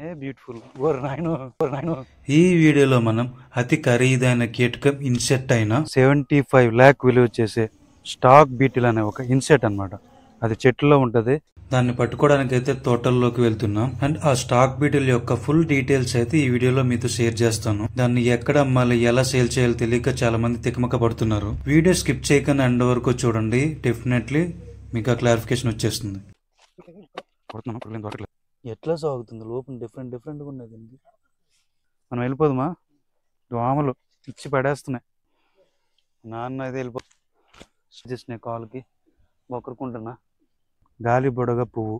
A beautiful or నాయనో ఈ వీడియోలో మనం అతి ఖరీదైన కీటకం ఇన్సెక్ట్ అయిన 75 lakh విలువ చేసే స్టాక్ బీటిల్ అనే ఒక ఇన్సెక్ట్ అన్నమాట. అది చెట్టులో ఉంటుంది. దాన్ని పట్టుకోవడానికి అయితే తోటల్లోకి వెళ్తున్నాం. అండ్ ఆ స్టాక్ బీటిల్ యొక్క ఫుల్ డీటెయిల్స్ అయితే ఈ వీడియోలో మీతో షేర్ చేస్తాను. దాన్ని ఎక్కడ అమ్మాలి, ఎలా సేల్ చేయాలో తెలియక చాలా మంది తికమక పడుతున్నారు. వీడియో స్కిప్ చేయకుండా ఎండ్ వరకు చూడండి. డెఫినెట్లీ మీకు ఆ క్లారిఫికేషన్ వచ్చేస్తుంది. ఎట్లా సాగుతుంది లోపల డిఫరెంట్గా ఉన్నది దీనికి. మనం వెళ్ళిపోదామా? దోమలు ఇచ్చి పడేస్తున్నాయి. నాన్న అయితే వెళ్ళిపోతున్నాయి కాలుకి మొక్కరుకుంటున్నా. గాలి బుడగ పువ్వు.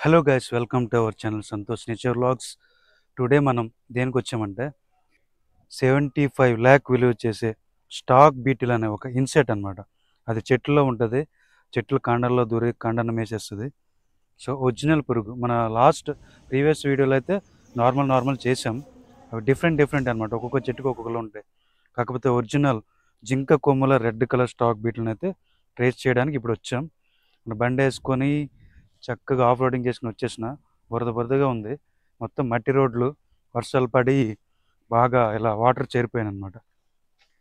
Hello guys, welcome to our channel Santosh nature vlogs. Today మనం దేనికి వచ్చామంటే 75 lakh విలువ చేసే స్టాక్ బీటిల్ అనే ఒక ఇన్సెక్ట్ అనమాట. అది చెట్టులో ఉంటుంది. చెట్లు కాండల్లో దూరి కాండాన్ని మేసేస్తుంది. సో ఒరిజినల్ పురుగు. మన ప్రీవియస్ వీడియోలో అయితే నార్మల్ చేసాం. అవి డిఫరెంట్ అనమాట. ఒక్కొక్క చెట్టుకు ఒక్కొక్కరు ఉంటాయి. కాకపోతే ఒరిజినల్ జింక కొమ్ముల రెడ్ కలర్ స్టాక్ బీటిల్ని అయితే ట్రేస్ చేయడానికి ఇప్పుడు వచ్చాం. బండి వేసుకొని చక్కగా ఆఫ్ రోడింగ్ చేసుకుని వచ్చేసిన. బురదగా ఉంది మొత్తం. మట్టి రోడ్లు, వర్షాలు పడి బాగా ఇలా వాటర్ చేరిపోయాను అనమాట.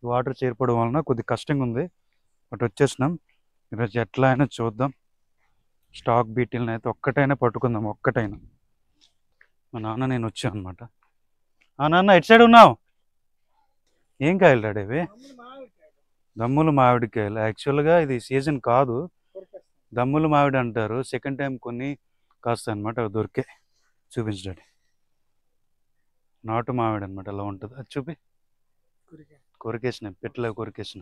వాటర్ చేరిపోవడం వలన కొద్ది కష్టంగా ఉంది. బట్ వచ్చేసినాం. ఈరోజు ఎట్లా అయినా చూద్దాం. స్టాక్ బీటిల్ని అయితే ఒక్కటైనా పట్టుకుందాం. ఒక్కటైనా. మా నాన్న నేను వచ్చాను అనమాట. నాన్న ఎటు సైడ్ ఉన్నావు? ఏం కాయలు డాడేవి? దమ్ములు మామిడికాయలు. యాక్చువల్గా ఇది సీజన్ కాదు, దమ్ములు మామిడి అంటారు. సెకండ్ టైం కొన్ని కాస్తాయి అనమాట. అవి దొరికే చూపించడాడి. నాటు మామిడి అనమాట. అలా ఉంటుంది. అది చూపి. కొరికేసిన పెట్ల కొరికేసిన.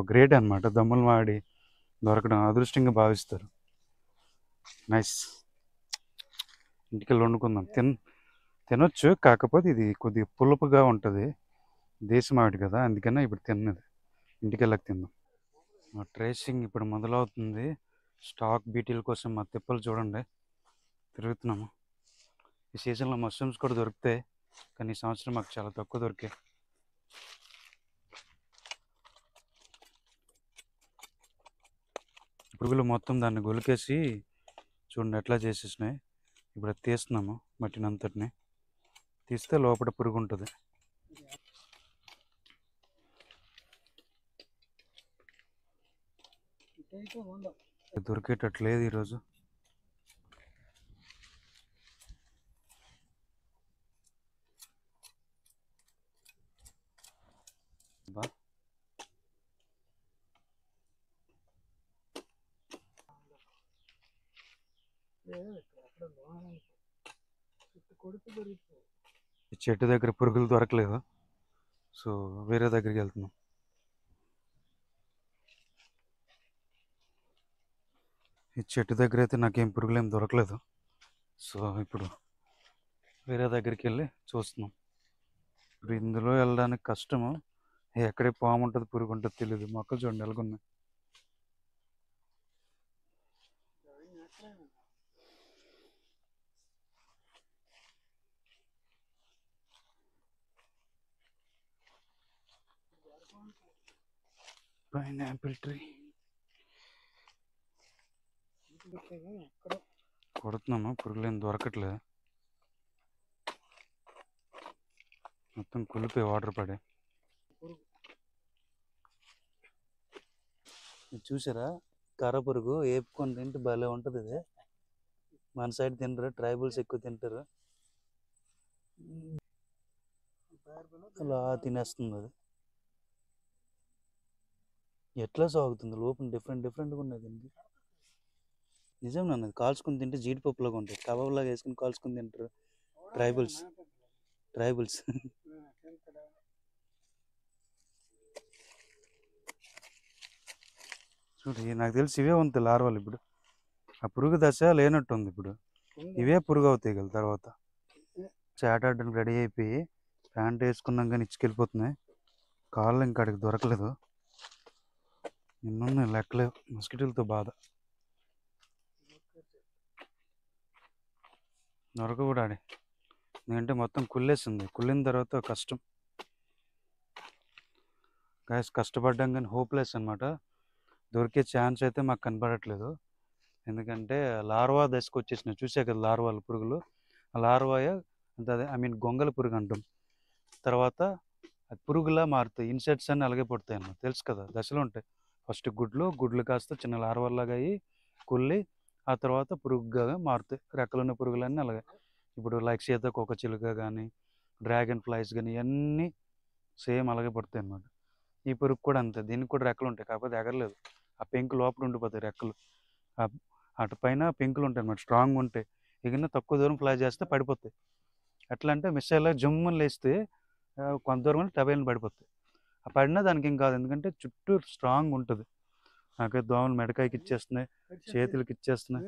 గ్రేట్ అనమాట. దమ్ముల మామిడి దొరకడం అదృష్టంగా భావిస్తారు. నైస్. ఇంటికి వండుకుందాం. తినొచ్చు, కాకపోతే ఇది కొద్దిగా పులుపుగా ఉంటుంది. దేశీ మామిడి కదా, అందుకనే ఇప్పుడు తిన్నది. ఇంటికి వెళ్ళక తిందాం. మా ట్రేసింగ్ ఇప్పుడు మొదలవుతుంది. స్టాక్ బీటీల కోసం మా తిప్పలు చూడండి. తిరుగుతున్నాము. ఈ సీజన్లో మష్రూమ్స్ కూడా దొరుకుతాయి, కానీ ఈ సంవత్సరం మాకు చాలా తక్కువ దొరికాయి. పురుగులు మొత్తం దాన్ని గొలికేసి చూడండి ఎట్లా చేసేసినాయి. ఇప్పుడు అది తీస్తున్నాము. మట్టినంతటిని తీస్తే లోపల పురుగు ఉంటుంది. దొరికేటట్లేదు ఈరోజు. ఈ చెట్టు దగ్గర పురుగులు దొరకలేదు, సో వేరే దగ్గరికి వెళ్తున్నాం. ఈ చెట్టు దగ్గర అయితే నాకేం పురుగులు ఏం దొరకలేదు, సో ఇప్పుడు వేరే దగ్గరికి వెళ్ళి చూస్తున్నాం. ఇప్పుడు ఇందులో వెళ్ళడానికి కష్టము. ఎక్కడే పాము ఉంటుంది, పురుగు ఉంటుంది తెలియదు. మొక్కలు చూడండి ఎలాగున్నాయి. Pineapple tree కొడుతున్నాము. పురుగులు ఏం దొరకట్లేదు. మొత్తం కులిపోయి వాటర్ పడే. చూసారా కర్ర పురుగు వేపుకొని తింటే భలే ఉంటుంది. ఇది మన సైడ్ తింటారు, ట్రైబల్స్ ఎక్కువ తింటారు. అలా తినేస్తుంది అది. ఎట్లా సాగుతుంది లోపల డిఫరెంట్గా ఉన్నది దీనికి. నిజం నాన్నది. కాల్చుకుని తింటే జీడిపప్పులాగా ఉంటుంది. కబాబ్లాగా వేసుకుని కాల్చుకుని తింటారు ట్రైబల్స్. చూడు, నాకు తెలిసి ఇవే ఉంటాయి లార్వాలు. ఇప్పుడు ఆ పురుగు దశ లేనట్టుంది. ఇప్పుడు ఇవే పురుగు అవుతాయి కదా తర్వాత. చాటాడడానికి రెడీ అయిపోయి ప్యాంట్ వేసుకున్నాం కానీ ఇచ్చుకెళ్ళిపోతున్నాయి. కాళ్ళు ఇంకా అడిగి దొరకలేదు. ఎన్నున్నాయి లెక్కలేవు. మస్కిటోలతో బాధ. దొరక కూడా ఆడి ఎందుకంటే మొత్తం కుళ్ళేసింది. కుళ్ళిన తర్వాత కష్టం. గాయస్ కష్టపడ్డాం కానీ హోప్లెస్ అనమాట. దొరికే ఛాన్స్ అయితే మాకు కనపడట్లేదు. ఎందుకంటే లార్వా దశకు వచ్చేసినాయి. చూసే కదా లార్వాలు పురుగులు. ఆ లార్వాయే అదే ఐ మీన్ గొంగళి పురుగు అంటాం. తర్వాత అది పురుగులా మారుతాయి. ఇన్సెక్ట్స్ అన్నీ అలాగే పుడతాయి అన్నమాట. తెలుసు కదా, దశలు ఉంటాయి. ఫస్ట్ గుడ్లు కాస్త చిన్న లార్వాల్లాగా అయ్యి కుళ్ళి ఆ తర్వాత పురుగుగా మారుతాయి. రెక్కలున్న పురుగులన్నీ అలాగే. ఇప్పుడు లైక్ సీతాకోక చిలుక కానీ, డ్రాగన్ ఫ్లైస్ కానీ ఇవన్నీ సేమ్ అలాగే పుడతాయి అన్నమాట. ఈ పురుగు కూడా అంతే. దీనికి కూడా రెక్కలు ఉంటాయి, కాకపోతే ఎగరలేదు. ఆ పెంకు లోపల ఉండిపోతాయి రెక్కలు. అటు పైన పెంకులు ఉంటాయి అన్నమాట, స్ట్రాంగ్ ఉంటాయి. ఎగిన తక్కువ దూరం ఫ్లై చేస్తే పడిపోతాయి. ఎట్లా అంటే మిస్ అయ్యేలా జమ్ముని లేస్తే కొంత దూరం టబైల్ని పడిపోతాయి. ఆ పడినా దానికి ఏం కాదు, ఎందుకంటే చుట్టూ స్ట్రాంగ్ ఉంటుంది. నాకైతే దోమలు మెడకాయకి ఇచ్చేస్తున్నాయి, చేతులకి ఇచ్చేస్తున్నాయి.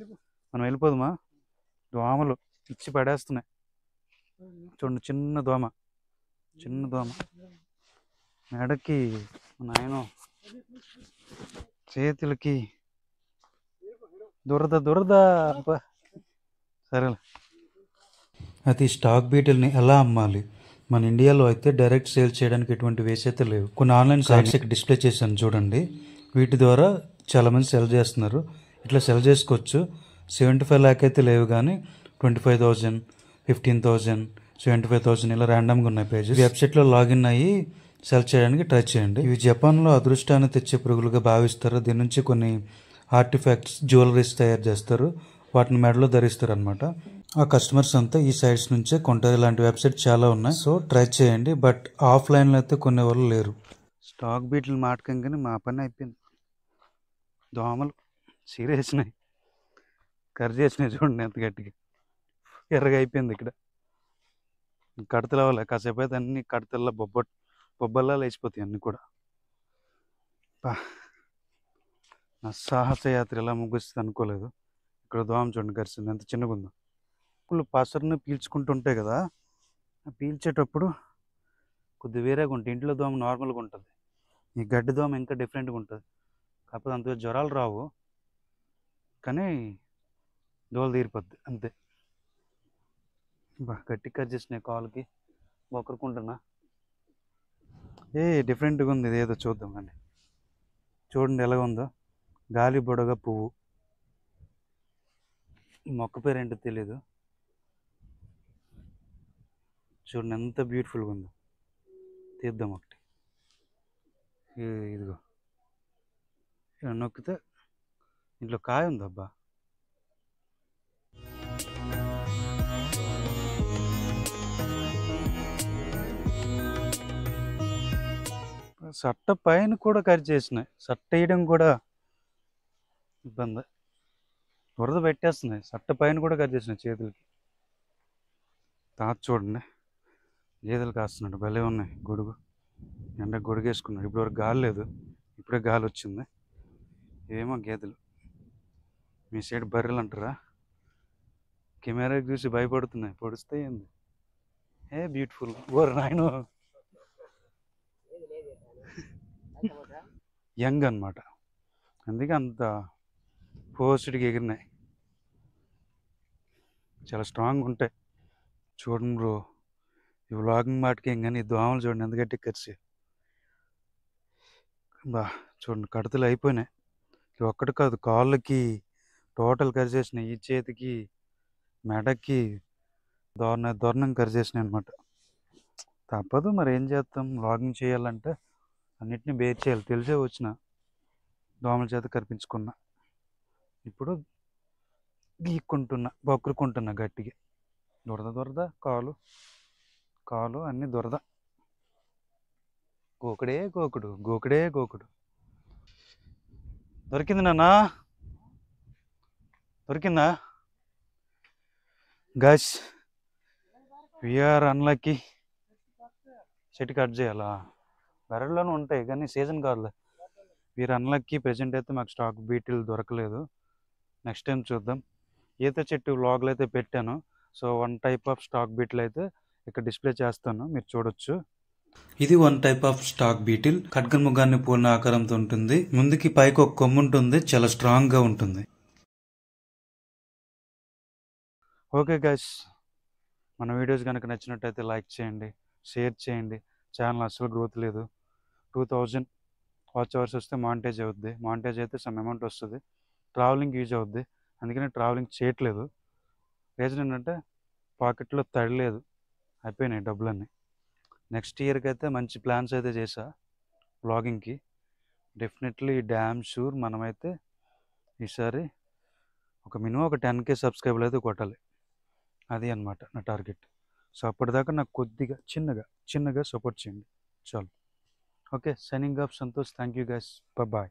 మనం వెళ్ళిపోదామా? దోమలు ఇచ్చి పడేస్తున్నాయి. చూడండి, చిన్న దోమ మెడకి, నాయన చేతులకి దురద. సరేలే. అది స్టాక్ బీటిల్ని ఎలా అమ్మాలి? మన ఇండియాలో అయితే డైరెక్ట్ సేల్ చేయడానికి ఎటువంటి వేస్ అయితే లేవు. కొన్ని ఆన్లైన్ సైట్స్ డిస్ప్లే చేశాను చూడండి. వీటి ద్వారా చాలామంది సెల్ చేస్తున్నారు. ఇట్లా సెల్ చేసుకోవచ్చు. 75 lakh అయితే లేవు, కానీ 25,000, 15,000, 75,000 ఇలా ర్యాండమ్గా ఉన్నాయి పేజెస్. వెబ్సైట్లో లాగిన్ అయ్యి సెల్ చేయడానికి ట్రై చేయండి. ఇవి జపాన్లో అదృష్టాన్ని తెచ్చే పురుగులుగా భావిస్తారు. దీని నుంచి కొన్ని ఆర్టిఫాక్ట్స్, జ్యువెలరీస్ తయారు చేస్తారు. వాటిని మెడలో ధరిస్తారు అనమాట. ఆ కస్టమర్స్ అంతా ఈ సైట్స్ నుంచే కొంటారు. ఇలాంటి వెబ్సైట్ చాలా ఉన్నాయి, సో ట్రై చేయండి. బట్ ఆఫ్లైన్లో అయితే కొనే వాళ్ళు లేరు. స్టాక్ బీట్లు మాటకంగానే మా పని అయిపోయింది. దోమలు చీరేసినాయి, కర్రీ చేసినాయి. చూడండి ఎంత గట్టిగా ఎర్రగా అయిపోయింది. ఇక్కడ కడతలు అవ్వాలి. కాసేపు అయితే అన్ని కడతల్లో బొబ్బల్లా లేచిపోతాయి అన్నీ కూడా. నా సాహసయాత్ర ఎలా ముగుస్తుంది అనుకోలేదు. ఇక్కడ దోమ చూడండి కరిసింది, ఎంత చిన్నగా ఉందో. పులు పసరుని పీల్చుకుంటుంటాయి కదా, పీల్చేటప్పుడు కొద్దిగా వేరేగా ఉంటుంది. ఇంట్లో దోమ నార్మల్గా ఉంటుంది, ఈ గడ్డి దోమ ఇంకా డిఫరెంట్గా ఉంటుంది. కాకపోతే అంత జ్వరాలు రావు, కానీ దోలు తీరిపోద్ది అంతే. గట్టి కట్ చేసినాయి కాలుకి, బొక్కరుకుంటున్నా. డిఫరెంట్గా ఉంది. ఇది ఏదో చూద్దాం అండి. చూడండి ఎలా ఉందో, గాలి బుడగ పువ్వు. మొక్క పేరు ఏంటో తెలీదు. చూడండి ఎంత బ్యూటిఫుల్గా ఉందో. తీద్దాం ఒకటి. ఇదిగో నొక్కితే ఇంట్లో కాయ ఉందబ్బా. సట్ట పైన కూడా కరి చేసినాయి. సట్ట వేయడం కూడా ఇబ్బంది, వరద పెట్టేస్తున్నాయి. సట్ట పైన కూడా కరి చేసినాయి చేతులకి. తాత చూడండి, గేదెలు కాస్తున్నాడు, భలే ఉన్నాయి. గొడుగు ఎండ గొడుగేసుకున్నాడు. ఇప్పటివరకు గాలి లేదు, ఇప్పుడే గాలి వచ్చింది. ఇవేమో గేదెలు. మీ సైడ్ బర్రెలు అంటారా? కెమెరాకి చూసి భయపడుతున్నాయి, పొడిస్తే ఏంది. బ్యూటిఫుల్. ఓర్ నాయన, యంగ్ అనమాట, అందుకే అంత పోస్ట్కి ఎగిరినాయి. చాలా స్ట్రాంగ్ ఉంటాయి. చూడండి బ్రో, ఈ వ్లాగింగ్ మాటకి ఏం, కానీ దోమలు చూడండి ఎంత గట్టి కరిచి. చూడండి కడతలు అయిపోయినాయి. ఇవి ఒక్కటి కాదు, కాళ్ళకి టోటల్ కరిచేసినాయి. ఈ చేతికి, మెడకి దొరణం కరిచేసినాయి అనమాట. తప్పదు, మరి ఏం చేస్తాం. వ్లాగింగ్ చేయాలంటే అన్నిటిని బేర్ చేయాలి. తెలిసే వచ్చిన దోమల చేత కరిపించుకున్నా. ఇప్పుడు గీక్కుంటున్నా, బొక్కురుకుంటున్నా గట్టిగా. దొరద కాలు అన్నీ దొరద. గోకుడు. దొరికింది నాన్న, దొరికిందా? Guys, we are unlucky. చెట్టు కట్ చేయాలా? బెరడ్లోనూ ఉంటాయి కానీ సీజన్ కాదులే. We are unlucky. ప్రెజెంట్ అయితే మాకు స్టాక్ బీటిల్ దొరకలేదు. నెక్స్ట్ టైం చూద్దాం. ఈత చెట్టు వ్లాగ్లు అయితే పెట్టాను. So 1 type of stock beetle అయితే ఇక్కడ డిస్ప్లే చేస్తాను, మీరు చూడొచ్చు. ఇది 1 type ఆఫ్ స్టాక్ బీటిల్. ఖడ్గముఖాన్ని పూర్ణ ఆకారంతో ఉంటుంది. ముందుకి పైకి ఒక కొమ్ము ఉంటుంది, చాలా స్ట్రాంగ్ గా ఉంటుంది. ఓకే గైస్, మన వీడియోస్ కనుక నచ్చినట్టయితే లైక్ చేయండి, షేర్ చేయండి. ఛానల్ అసలు గ్రోత్ లేదు. 2000 వాచ్ అవర్స్ వస్తే మానిటైజ్ అవుద్ది, మానిటైజ్ అయితే సమ్ అమౌంట్ వస్తుంది, ట్రావెలింగ్ యూజ్ అవుద్ది. అందుకని ట్రావెలింగ్ చేయట్లేదు. రీజన్ ఏంటంటే పాకెట్లో తడి లేదు, అయిపోయినాయి డబ్బులన్నీ. నెక్స్ట్ ఇయర్కి అయితే మంచి ప్లాన్స్ అయితే చేసా వ్లాగింగ్కి. డెఫినెట్లీ డ్యామ్ షూర్ మనమైతే ఈసారి ఒక మినిమం ఒక 10K సబ్స్క్రైబర్లు అయితే కొట్టాలి. అది అనమాట నా టార్గెట్. సో అప్పటిదాకా నాకు కొద్దిగా చిన్నగా సపోర్ట్ చేయండి చాలు. Okay, signing off Santosh. Thank you guys, bye.